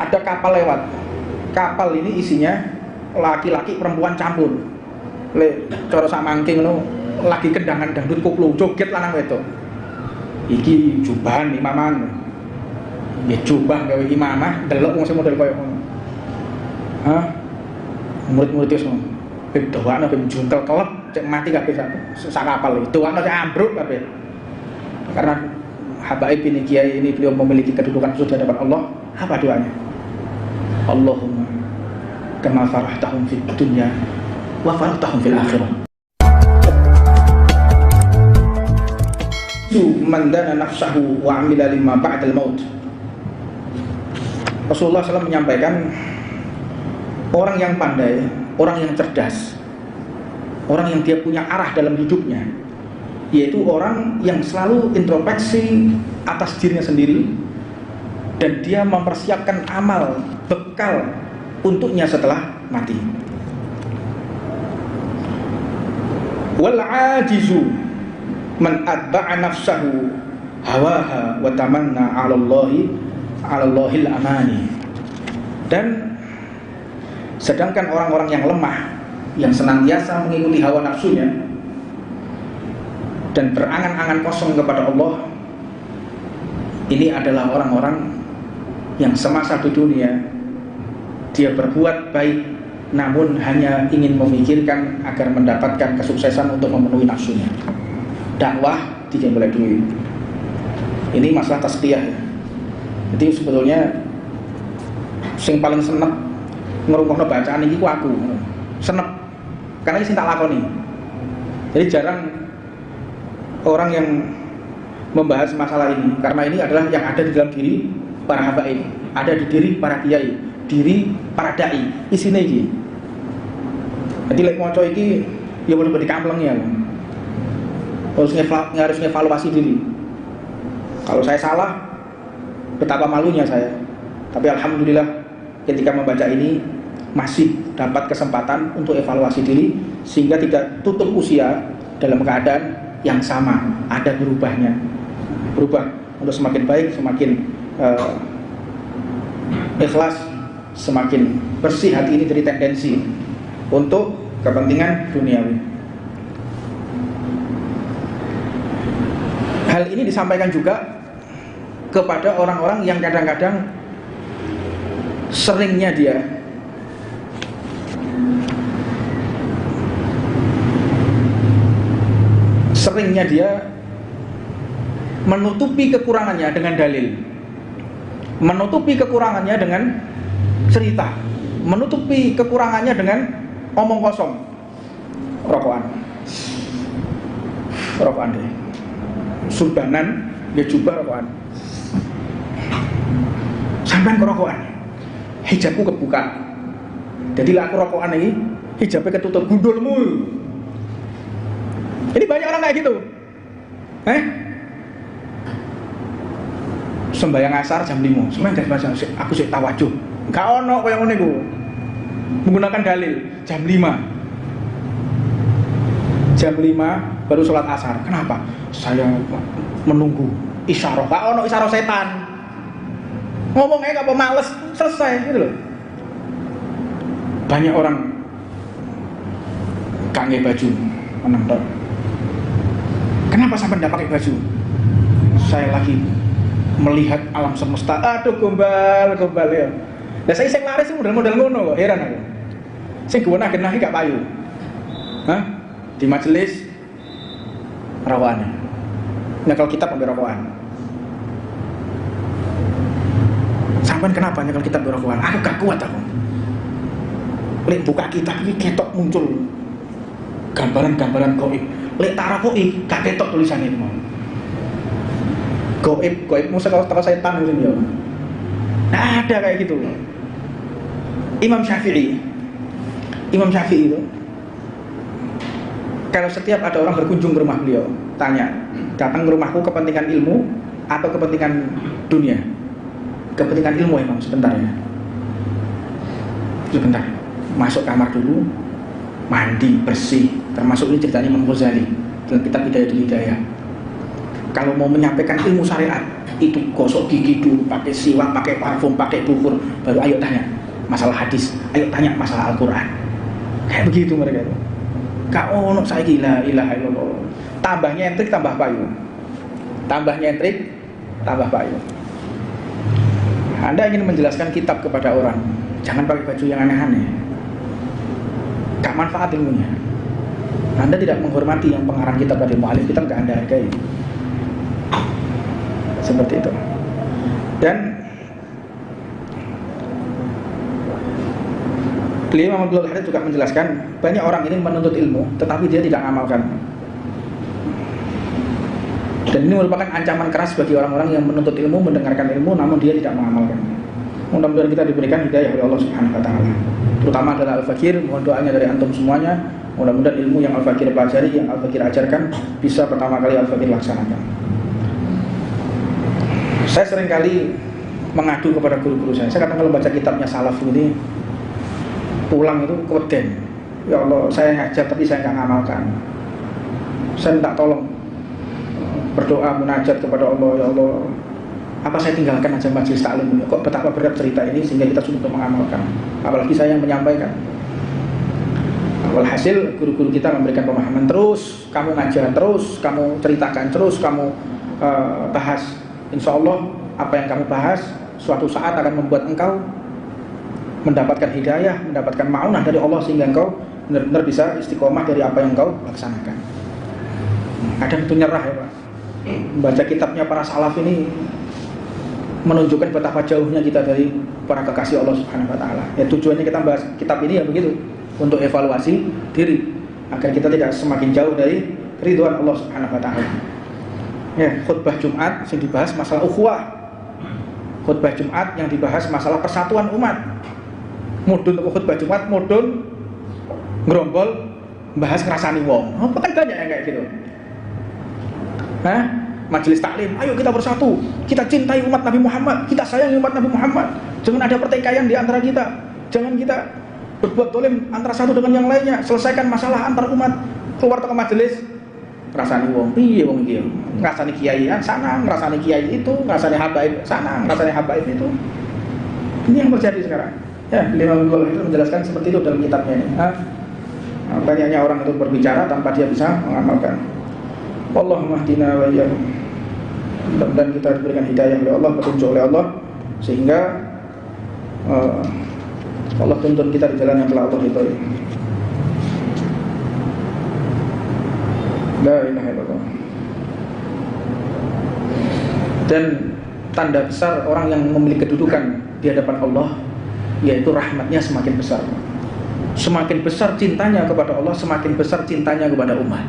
ada kapal lewat. Kapal ini isinya laki-laki perempuan campur. Cara samangke ngono lagi kendangan dangdut koplo joget lanang wedok. Iki jubahan imaman. Ya jubah gawe imamah delok wong sing model koyo ngono. Hah? Murid-murid wis ngono. Doane ben juntel kelep cek mati kabeh sak kapal iki. Doane cek ambruk kabeh. Karena habaib ini kiai ini beliau memiliki kedudukan khusus di hadapan Allah. Apa doanya? Allahumma kama farahtahum fid dunya wa farahtahum fil akhirah. Man dana nafsahu wa amila lima ba'dal maut. Rasulullah SAW menyampaikan, orang yang pandai, orang yang cerdas, orang yang dia punya arah dalam hidupnya, yaitu orang yang selalu introspeksi atas dirinya sendiri, dan dia mempersiapkan amal bekal untuknya setelah mati. Wal ajizu man atba'a nafsahu hawaha wa tamanna 'ala Allahil amani. Dan sedangkan orang-orang yang lemah, yang senantiasa mengikuti hawa nafsunya dan berangan-angan kosong kepada Allah, ini adalah orang-orang yang semasa di dunia dia berbuat baik, namun hanya ingin memikirkan agar mendapatkan kesuksesan untuk memenuhi nafsunya. Dakwah dijembelai duit. Ini masalah tazkiyah ya. Jadi sebetulnya sing paling seneng ngrungokno bacaan iki ku aku. Seneng. Karena iki sing tak lakoni. Jadi jarang orang yang membahas masalah ini, karena ini adalah yang ada di dalam diri para habaib, ada di diri para kiai, diri para dai. Isine iki. Jadi lek maca iki ya bener-bener dikampleng ya. Harus ngevaluasi diri. Kalau saya salah, betapa malunya saya. Tapi alhamdulillah ketika membaca ini masih dapat kesempatan untuk evaluasi diri, sehingga tidak tutup usia dalam keadaan yang sama, ada berubahnya. Berubah untuk semakin baik, semakin ikhlas, semakin bersih hati ini dari tendensi untuk kepentingan duniawi. Hal ini disampaikan juga kepada orang-orang yang kadang-kadang seringnya dia menutupi kekurangannya dengan dalil, menutupi kekurangannya dengan cerita, menutupi kekurangannya dengan omong kosong. Rokokan deh, sulbanan dia jubah rokokan, sampai kerokokan, hijabku kebuka. Jadi lah aku rokokan ini hijabnya ketutup, gundulmu. Ini banyak orang kayak gitu. Sembahyang asar jam 5, sembahyang aku sik tawajuh. Gak ono koyo ngene iku. Menggunakan dalil jam 5. Jam 5 baru sholat asar. Kenapa? Saya menunggu isyarah. Gak ono isyarah setan. Ngomongnya gak males, selesai gitu loh. Banyak orang kange baju menentok. Kenapa sampai tidak pakai baju? Saya lagi melihat alam semesta. Aduh gombal ya. Lah saya sing laris model-model ngono kok, heran aku. Sing genah-genah gak payu. Hah? Di majelis rawan. Nyekel kitab ambil rawan. Sampai kenapa nyekel kitab ambil rawan? Aku gak kuat aku. Lek buka kitab ini ketok muncul gambaran-gambaran gaib. Lek tarakoi gak ketok tulisannya itu. Gaib musa kalau setan gitu ya. Nah, ada kayak gitu. Imam Syafi'i itu kalau setiap ada orang berkunjung ke rumah beliau, tanya, datang ke rumahku kepentingan ilmu atau kepentingan dunia? Kepentingan ilmu emang sebentar ya. Sebentar. Masuk kamar dulu, mandi bersih. Termasuk ini ceritanya Imam Ghazali dalam kitab Hidayatul Hidayah. Kalau mau menyampaikan ilmu syariat itu gosok gigi dulu, pakai siwak, pakai parfum, pakai bukur, baru ayo tanya masalah hadis, ayo tanya masalah Al-Quran. Kayak begitu mereka itu. Gak ono saya gila ilaha illallah. Tambah nyentrik tambah payu. Tambah nyentrik tambah payu. Anda ingin menjelaskan kitab kepada orang, jangan pakai baju yang aneh-aneh. Gak manfaat ilmunya. Anda tidak menghormati yang pengarang kitab dari mu'alif kitab, gak Anda hargai. Seperti itu. Dan beliau Imam Abdul Hadid juga menjelaskan banyak orang ini menuntut ilmu tetapi dia tidak mengamalkan. Dan ini merupakan ancaman keras bagi orang-orang yang menuntut ilmu, mendengarkan ilmu namun dia tidak mengamalkan. Mudah-mudahan kita diberikan hidayah oleh Allah Subhanahu wa taala. Terutama adalah Al-Fakir, mohon doanya dari antum semuanya. Mudah-mudahan ilmu yang Al-Fakir pelajari, yang Al-Fakir ajarkan bisa pertama kali Al-Fakir laksanakan. Saya seringkali mengadu kepada guru-guru saya. Saya kadang kalau baca kitabnya salaf ini pulang itu keweden. Ya Allah, saya ngajar tapi saya nggak ngamalkan. Saya minta tolong berdoa munajat kepada Allah, ya Allah, apa saya tinggalkan aja majelis taklim ini? Kok betapa berat cerita ini sehingga kita sulit untuk mengamalkan. Apalagi saya yang menyampaikan. Walhasil guru-guru kita memberikan pemahaman terus, kamu ngajar terus, kamu ceritakan terus, kamu bahas. Insya Allah apa yang kamu bahas suatu saat akan membuat engkau mendapatkan hidayah, mendapatkan ma'unah dari Allah sehingga engkau benar-benar bisa istiqomah dari apa yang engkau laksanakan. Kadang itu nyerah ya Pak. Membaca kitabnya para salaf ini menunjukkan betapa jauhnya kita dari para kekasih Allah Subhanahu wa taala. Ya tujuannya kita bahas kitab ini ya begitu, untuk evaluasi diri agar kita tidak semakin jauh dari ridwan Allah Subhanahu wa taala. Ya, khutbah Jumat yang dibahas masalah ukhuwah. Khutbah Jumat yang dibahas masalah persatuan umat. Mudun untuk khutbah Jumat, mudun ngerombol bahas ngrasani wong. Oh, kan banyak yang kayak gitu. Majelis taklim, ayo kita bersatu, kita cintai umat Nabi Muhammad, kita sayangi umat Nabi Muhammad. Jangan ada pertikaian di antara kita, jangan kita berbuat dolim antara satu dengan yang lainnya. Selesaikan masalah antar umat. Keluar ke majelis, ngrasani wong, piye wong iki? Ngrasani kiai sana, ngrasani kiai itu, ngrasani habaib sana, ngrasani habaib itu. Ini yang terjadi sekarang. Ya, beliau itu menjelaskan seperti itu dalam kitabnya ini. Banyaknya orang itu berbicara tanpa dia bisa mengamalkan. Allahumma hdina wa iyyahum. Mudah-mudahan kita diberikan hidayah oleh Allah, petunjuk oleh Allah sehingga Allah tuntun kita di jalan yang telah Allah ridhoi. La ilaha illallah. Dan tanda besar orang yang memiliki kedudukan di hadapan Allah yaitu rahmatnya semakin besar. Semakin besar cintanya kepada Allah, semakin besar cintanya kepada umat.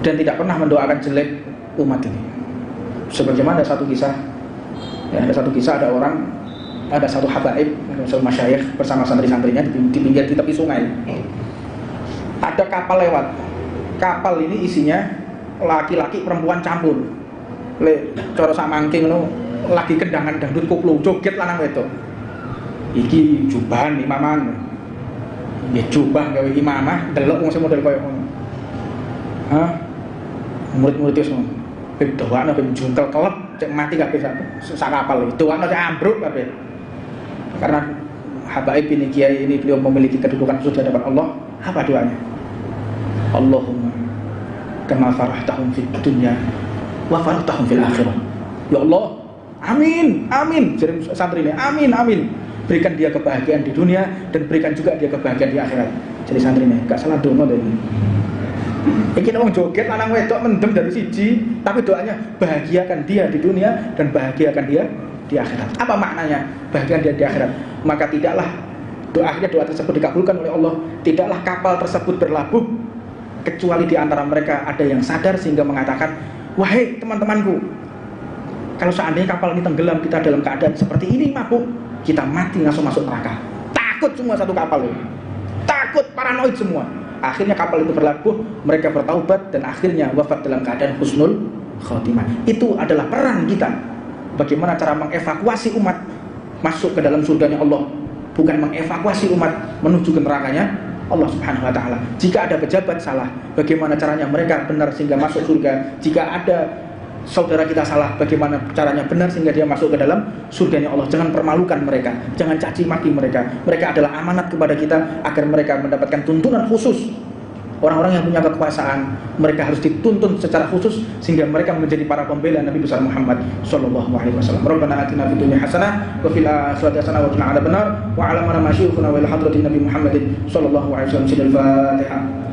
Dan tidak pernah mendoakan jelek umat ini. Sebagaimana ada satu kisah, ya, ada satu habaib, ada satu masyayikh bersama santri-santrinya di pinggir di tepi sungai. Ada kapal lewat. Kapal ini isinya laki-laki perempuan campur. Cara samangking ngono, lagi kendangan dangdut koplo, joget lanang wedok. Iki jubahan imaman. Ya jubah gawe imamah, delok wong sing model koyo ngono. Murid-murid itu semua doa nabi juntel kelep cek mati kabeh sak kapal itu doa nabi ambruk kabeh karena habaib ini kiai ini beliau memiliki kedudukan khusus di hadapan Allah. Apa doanya? Allahumma kama farahtahum fid dunya wa farahtahum fil akhirah. Ya Allah, amin amin. Jadi santri ini amin berikan dia kebahagiaan di dunia dan berikan juga dia kebahagiaan di akhirat. Jadi santri ini gak salah donga dari ini. Iki wong joget lanang wedok mendem dari siji, tapi doanya bahagiakan dia di dunia dan bahagiakan dia di akhirat. Apa maknanya bahagiakan dia di akhirat? Maka tidaklah doa tersebut dikabulkan oleh Allah, tidaklah kapal tersebut berlabuh kecuali di antara mereka ada yang sadar sehingga mengatakan, wahai teman-temanku, kalau seandainya kapal ini tenggelam, kita dalam keadaan seperti ini mabuk, kita mati langsung masuk neraka. Takut semua satu kapal ini, takut, paranoid semua. Akhirnya kapal itu berlabuh, mereka bertaubat dan akhirnya wafat dalam keadaan husnul khotimah. Itu adalah peran kita. Bagaimana cara mengevakuasi umat masuk ke dalam surganya Allah, bukan mengevakuasi umat menuju ke nerakanya Allah Subhanahu wa taala. Jika ada pejabat salah, bagaimana caranya mereka benar sehingga masuk surga? Jika ada saudara kita salah, bagaimana caranya benar sehingga dia masuk ke dalam surganya Allah? Jangan permalukan mereka, jangan caci maki mereka. Mereka adalah amanat kepada kita agar mereka mendapatkan tuntunan khusus. Orang-orang yang punya kekuasaan, mereka harus dituntun secara khusus sehingga mereka menjadi para pembela Nabi besar Muhammad sallallahu alaihi wasallam. Rabbana atina fid dunya hasanah wa fil akhirati hasanah wa qina adzabannar wa 'ala ma syu'ufuna wa ila hadratin Nabi Muhammadin sallallahu alaihi wasallam. Al-Fatihah.